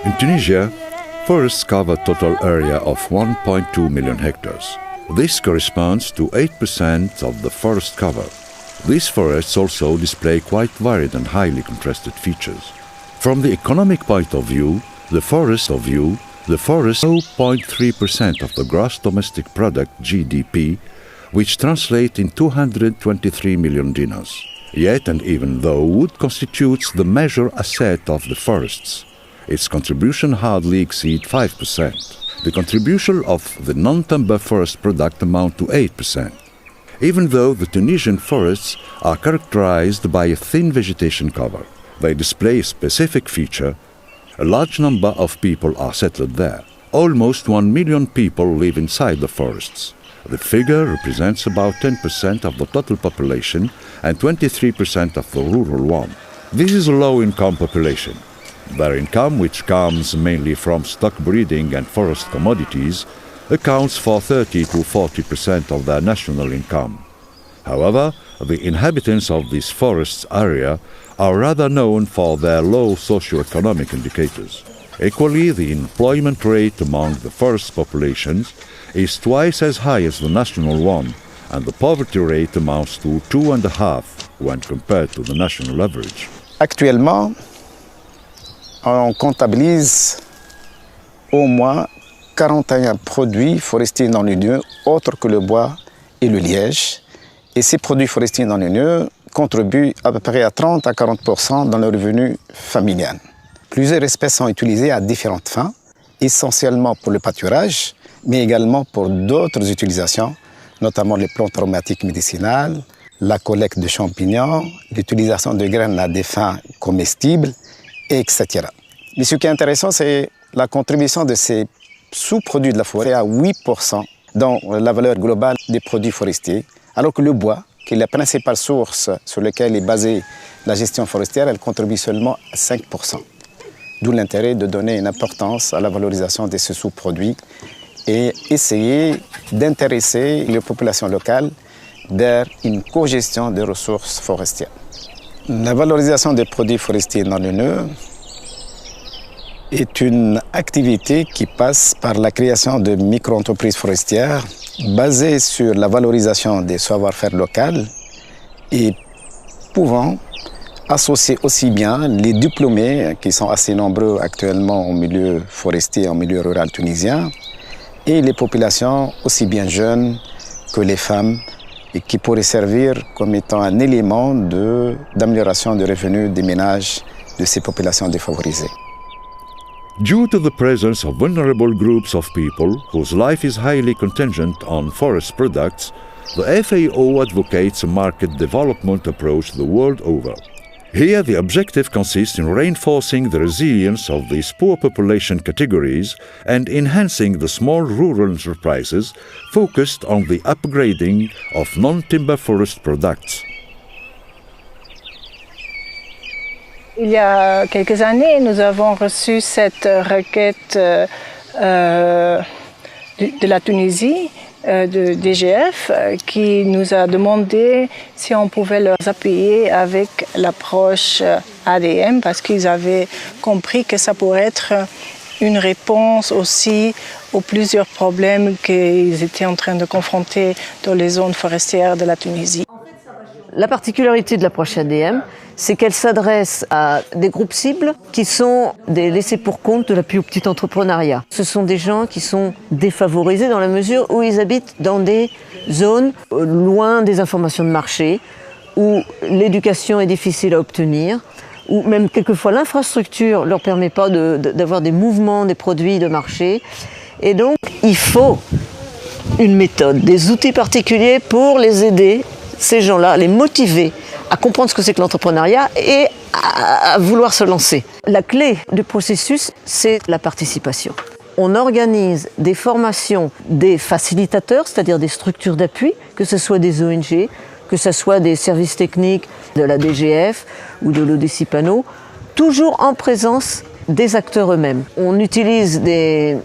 In Tunisia, forests cover a total area of 1.2 million hectares. This corresponds to 8% of the forest cover. These forests also display quite varied and highly contrasted features. From the economic point of view, the forest 0.3% of the gross domestic product GDP, which translates in 223 million dinars. Yet, and even though wood constitutes the major asset of the forests, its contribution hardly exceeds 5%. The contribution of the non-timber forest product amount to 8%. Even though the Tunisian forests are characterized by a thin vegetation cover, they display a specific feature. A large number of people are settled there. Almost 1 million people live inside the forests. The figure represents about 10% of the total population and 23% of the rural one. This is a low-income population. Their income, which comes mainly from stock breeding and forest commodities, accounts for 30 to 40% of their national income. However, the inhabitants of this forest area are rather known for their low socio-economic indicators. Equally, the employment rate among the forest populations is twice as high as the national one, and the poverty rate amounts to 2.5 when compared to the national average. Actuellement, on comptabilise au moins 41 produits forestiers non ligneux autres que le bois et le liège. Et ces produits forestiers non ligneux contribuent à peu près à 30 à 40% dans le revenu familial. Plusieurs espèces sont utilisées à différentes fins, essentiellement pour le pâturage, mais également pour d'autres utilisations, notamment les plantes aromatiques médicinales, la collecte de champignons, l'utilisation de graines à des fins comestibles, etc. Mais ce qui est intéressant, c'est la contribution de ces sous-produits de la forêt à 8% dans la valeur globale des produits forestiers, alors que le bois, qui est la principale source sur laquelle est basée la gestion forestière, elle contribue seulement à 5%. D'où l'intérêt de donner une importance à la valorisation de ces sous-produits et essayer d'intéresser les populations locales vers une cogestion des ressources forestières. La valorisation des produits forestiers non ligneux est une activité qui passe par la création de micro-entreprises forestières basées sur la valorisation des savoir-faire locaux et pouvant associer aussi bien les diplômés, qui sont assez nombreux actuellement au milieu forestier et au milieu rural tunisien, et les populations aussi bien jeunes que les femmes, et qui pourraient servir comme étant un élément d'amélioration des revenus des ménages de ces populations défavorisées. Due to the presence of vulnerable groups of people whose life is highly contingent on forest products, the FAO advocates a market development approach the world over. Here, the objective consists in reinforcing the resilience of these poor population categories and enhancing the small rural enterprises focused on the upgrading of non-timber forest products. Il y a quelques années, nous avons reçu cette requête de la Tunisie, de DGF, qui nous a demandé si on pouvait leur appuyer avec l'approche ADM, parce qu'ils avaient compris que ça pourrait être une réponse aussi aux plusieurs problèmes qu'ils étaient en train de confronter dans les zones forestières de la Tunisie. La particularité de l'approche ADM, c'est qu'elle s'adresse à des groupes cibles qui sont des laissés-pour-compte de la plus petite entrepreneuriat. Ce sont des gens qui sont défavorisés dans la mesure où ils habitent dans des zones loin des informations de marché, où l'éducation est difficile à obtenir, où même quelquefois l'infrastructure ne leur permet pas d'avoir des mouvements des produits de marché. Et donc, il faut une méthode, des outils particuliers pour les aider, ces gens-là, les motiver à comprendre ce que c'est que l'entrepreneuriat et à vouloir se lancer. La clé du processus, c'est la participation. On organise des formations des facilitateurs, c'est-à-dire des structures d'appui, que ce soit des ONG, que ce soit des services techniques de la DGF ou de l'ODCIPANO, toujours en présence des acteurs eux-mêmes. On utilise des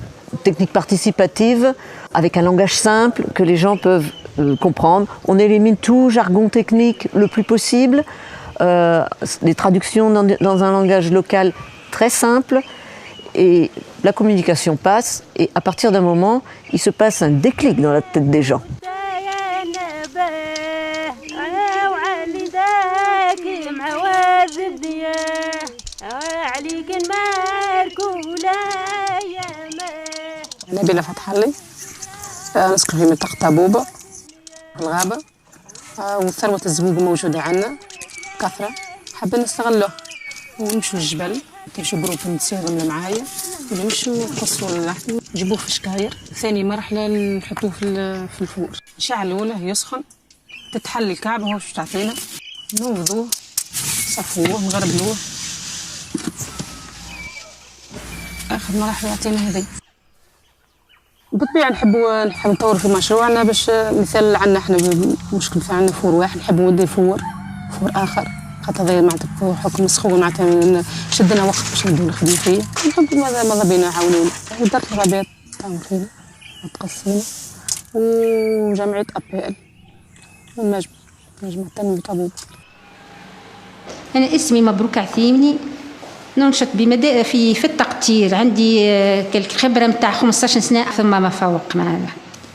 techniques participatives avec un langage simple que les gens peuvent comprendre. On élimine tout jargon technique le plus possible, des traductions dans un langage local très simple, et la communication passe, et à partir d'un moment, il se passe un déclic dans la tête des gens. نبيلة فتح الله نسكن في منطقة طابوبة في الغابة وثروة الزقوق موجودة عندنا كثرة حابين نستغلوه ونمشوا للجبل كيمشوا جروب نسيهم معايا ونمشوا نقصوا اللحم نجيبوه في شكاير. ثاني مرحلة نحطوه في الفور نشعلوه له يسخن تتحل الكعبة هو شو تعطينا نوضوه صفوه نغربلوه. آخر مرحلة يعطينا هذي. بالطبيعة نحب نطور في مشروعنا باش مثال عندنا احنا مشكل في عندنا فور واحد نحب ندير فور آخر خاطر هذا معناتها حكم السخون معناتها شدنا وقت باش نبداو نخدموا فيه. نحب ماذا بينا يعاونونا إدارة الغابات تعاون فينا وتقسمنا وجمعية أبل والنجمة التنمية طابوب. أنا اسمي مبروك عثيمني ننشط في التقطير عندي خبرة متاع 15 سنة ثم ما فوق معنا.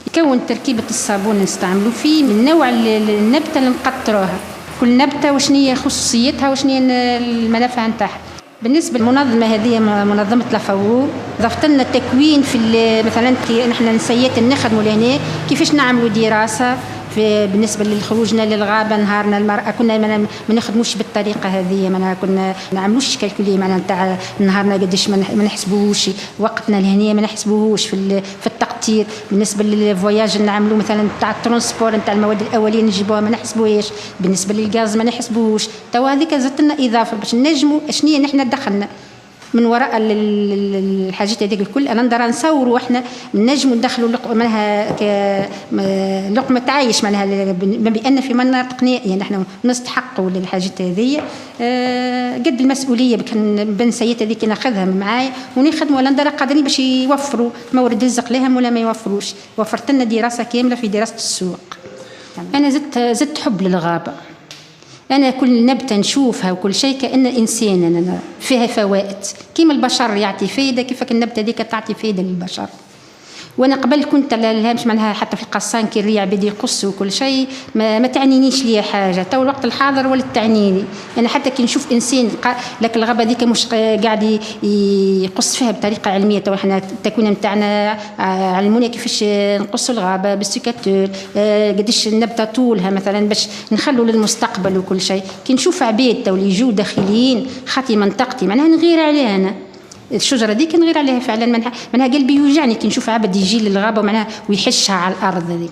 يكون تركيبة الصابون نستعملوا فيه من نوع النبتة اللي نقطروها كل نبتة وشنية خصوصيتها وشنية المنافع نتاعها. بالنسبة للمنظمة هذه منظمة لافاو ضفت لنا تكوين في مثلا نحن نسيت نخدموا لهنا كيفاش نعملوا دراسة بالنسبه لخروجنا للغابه نهارنا المراه كنا ما نخدموش بالطريقه هذه كنا نعملوش كالكولي نتاع نهارنا قداش ما نحسبوش وقتنا لهنا ما نحسبوهوش في التقطير. بالنسبه للفواياج نعملوا مثلا تاع الترونسبور نتاع المواد الاوليه نجيبوها ما نحسبوهاش. بالنسبه للغاز ما نحسبوهوش. توا هذيك زدت لنا اضافه باش نجموا شنو نحن دخلنا من وراء الحاجات هذيك الكل. انا نقدر نصوروا احنا نجموا ندخلوا معناها لقمه عايش معناها بان في منا تقنيه يعني احنا نستحقوا للحاجات هذه قد المسؤوليه بن سيئه هذيك ناخذها معايا ونخدموا ولا ندير قادرين باش يوفروا مورد رزق لهم ولا ما يوفروش. وفرت لنا دراسه كامله في دراسه السوق. انا زدت حب للغابه. أنا كل نبتة نشوفها وكل شيء كأن إنسان أنا فيها فوائد كيما البشر يعطي فايدة كيفك النبتة ديك تعطي فايدة للبشر. وانا قبل كنت لهمش معناها حتى في القصان كي الريع بدي يقص وكل شيء ما تعنينيش ليا حاجه. تو الوقت الحاضر ولا تعنيني انا حتى كي نشوف انسان لك الغابه ذيك مش قاعد يقص فيها بطريقه علميه. تو احنا التكوين نتاعنا علمونا كيفاش نقصوا الغابه بالسيكاتور قداش النبته طولها مثلا باش نخلوا للمستقبل وكل شيء. كي نشوف عباد تو اللي يجوا داخليين خاطي منطقتي معناها نغير عليها انا الشجره دي كنغير عليها فعلا منها قلبي يوجعني كي نشوف عبد يجي للغابه معناها ويحشها على الارض هذيك.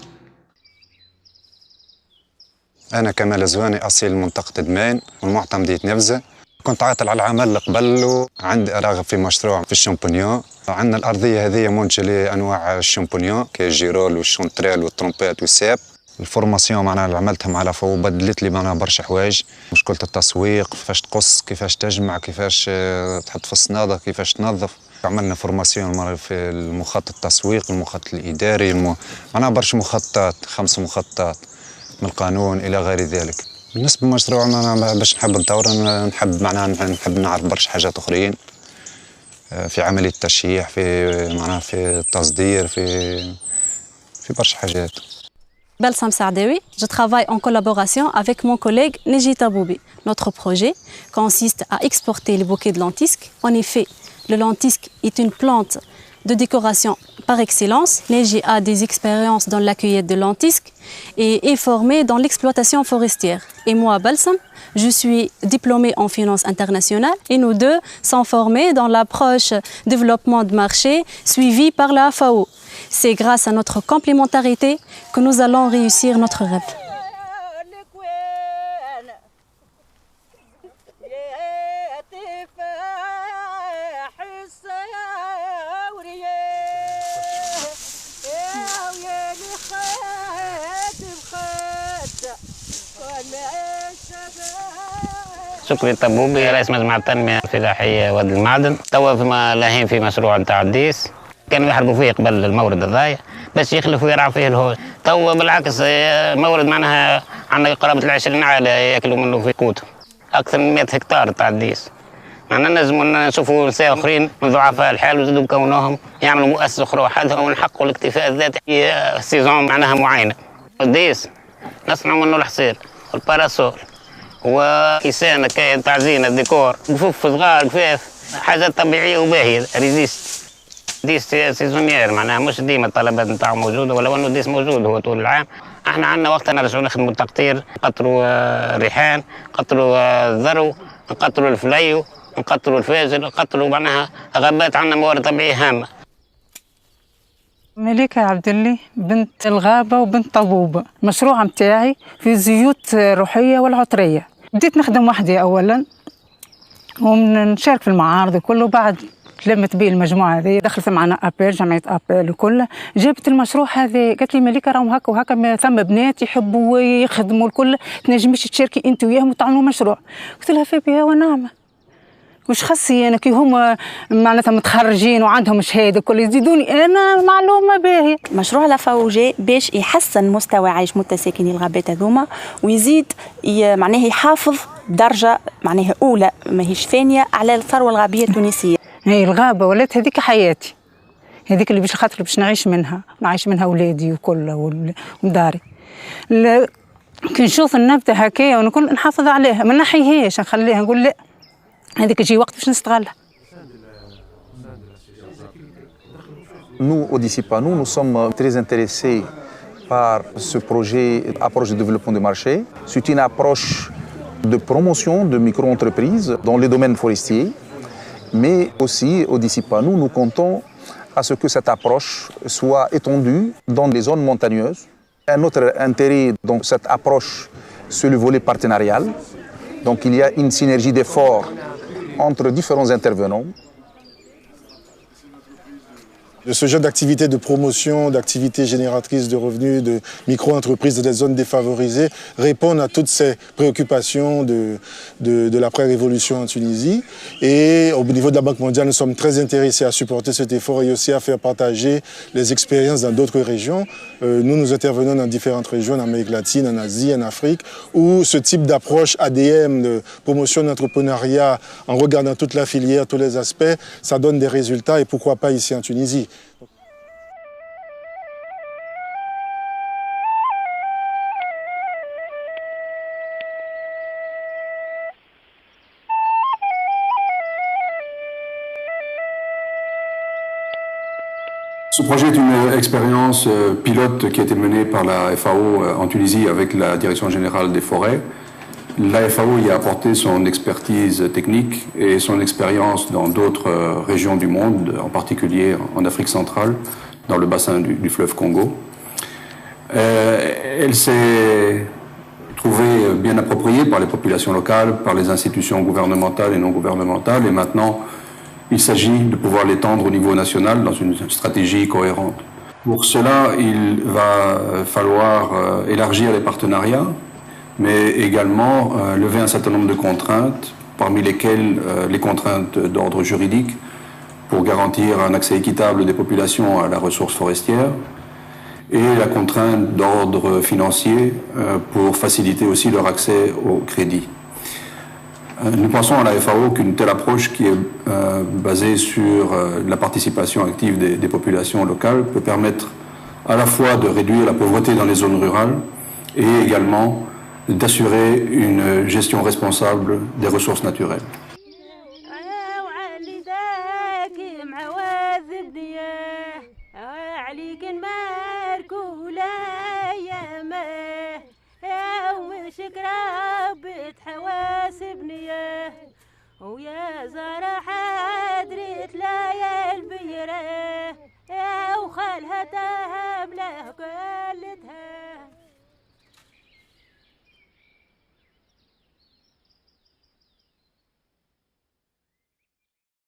انا كمال زواني اصيل منطقه دمين والمعطى مدينه نفزه. كنت عاطل على العمل قبل وعندي راغب في مشروع في الشامبونيون. عندنا الارضيه هذه منتجه لانواع الشامبونيون كالجيرول والشونتريل والترومبيت والساب. الفورماسيون معناها اللي عملتها مع لافو بدلت لي معناها برشا حوايج. مشكلة التسويق كيفاش تقص كيفاش تجمع كيفاش تحط في الصنادة كيفاش تنظف. عملنا فورماسيون في المخطط التسويق المخطط الإداري معناها برشا مخططات 5 مخططات من القانون إلى غير ذلك. بالنسبة للمشروع أنا باش نحب نطور نحب نعرف برشا حاجات أخرين في عملية التشييع في التصدير في برشا حاجات. Balsam Sardewi, je travaille en collaboration avec mon collègue Neji Taboubi. Notre projet consiste à exporter les bouquets de lentisques. En effet, le lentisque est une plante de décoration par excellence. Neji a des expériences dans la cueillette de lentisques et est formé dans l'exploitation forestière. Et moi, Balsam, je suis diplômée en finance internationale et nous deux sommes formés dans l'approche développement de marché suivie par la FAO. C'est grâce à notre complémentarité que nous allons réussir notre rêve. شكري الطبوبي رئيس مجمع التنمية الفلاحية وادي المعدن. توا لاهين في مشروع نتاع الديس كانوا يحربوا فيه قبل المورد الضايع باش يخلف ويرعى فيه الهوز. توا بالعكس مورد معناها عندنا قرابة 20 عائلة ياكلوا منه في قوتهم. أكثر من 100 هكتار تاع الديس معنا لازم نشوفوا نساء اخرين من ضعفاء الحال وزادوا كونهم يعملوا مؤسسه اخرى وحدها ونحققوا الاكتفاء الذاتي في سيزون معناها معينه. الديس نصنع منه الحصير والباراسول وكيسان تاع زينه ديكور كفوف صغار كفاف حاجات طبيعيه وباهيه ريزيست. ديس سيزونيير معناها مش ديما الطلبات نتاعو موجوده ولو انه ديس موجود هو طول العام. احنا عندنا وقت نرجعوا نخدموا التقطير، نقطروا ريحان، نقطروا الذرو، نقطروا الفليو، نقطروا الفاجر، نقطروا معناها غابات عندنا موارد طبيعيه هامه. مليكة عبد الله بنت الغابة وبنت طبوبة. المشروع متاعي في زيوت روحية والعطرية. بديت نخدم وحدي أولاً ونشارك في المعارض وكله. بعد تلمت بي المجموعة هذه دخلت معنا أبل جمعية أبل وكله جابت المشروع هذا. قالت لي مليكة راهم هكا وهكا ثم بنات يحبوا يخدموا الكل تنجميش تشاركي أنت وياهم وتعملوا مشروع. قلت لها في بها ونعمة وش خصي أنا كي هما معناتها متخرجين وعندهم شهادة كل يزيدوني أنا معلومة باهية. مشروع لافاو جاء باش يحسن مستوى عيش متساكني الغابات هذوما ويزيد معناه يحافظ درجة معناها أولى ماهيش ثانية على الثروة الغابية التونسية. هي الغابة ولات هذيك حياتي، هذيك اللي باش خاطر باش نعيش منها أولادي وكل وداري. كي نشوف النبتة هكايا ونكون نحافظ عليها ما نحيهاش نخليها نقول لا هذيك يجي وقت باش نستغلها. Nous, au DICIPA, nous sommes très intéressés par ce projet, approche de développement du marché. C'est une approche de promotion de micro-entreprises dans les domaines forestiers, mais aussi au DICIPA, nous comptons à ce que cette approche soit étendue dans les zones montagneuses. Un autre intérêt dans cette approche, c'est le volet partenarial. Donc il y a une synergie d'efforts entre différents intervenants. Ce genre d'activité de promotion, d'activités génératrices de revenus, de micro-entreprises des zones défavorisées répondent à toutes ces préoccupations de l'après-révolution en Tunisie. Et au niveau de la Banque mondiale, nous sommes très intéressés à supporter cet effort et aussi à faire partager les expériences dans d'autres régions. Nous intervenons dans différentes régions, en Amérique latine, en Asie, en Afrique, où ce type d'approche ADM, de promotion d'entrepreneuriat, en regardant toute la filière, tous les aspects, ça donne des résultats et pourquoi pas ici en Tunisie. Ce projet est une expérience pilote qui a été menée par la FAO en Tunisie avec la Direction générale des forêts. La FAO y a apporté son expertise technique et son expérience dans d'autres régions du monde, en particulier en Afrique centrale, dans le bassin du fleuve Congo. Elle s'est trouvée bien appropriée par les populations locales, par les institutions gouvernementales et non gouvernementales, et maintenant il s'agit de pouvoir l'étendre au niveau national dans une stratégie cohérente. Pour cela, il va falloir élargir les partenariats, mais également lever un certain nombre de contraintes, parmi lesquelles les contraintes d'ordre juridique pour garantir un accès équitable des populations à la ressource forestière, et la contrainte d'ordre financier pour faciliter aussi leur accès au crédit. Nous pensons à la FAO qu'une telle approche qui est basée sur la participation active des populations locales peut permettre à la fois de réduire la pauvreté dans les zones rurales et également d'assurer une gestion responsable des ressources naturelles. ويا زرع حدرت لا يا البيره يا وخالها تهب له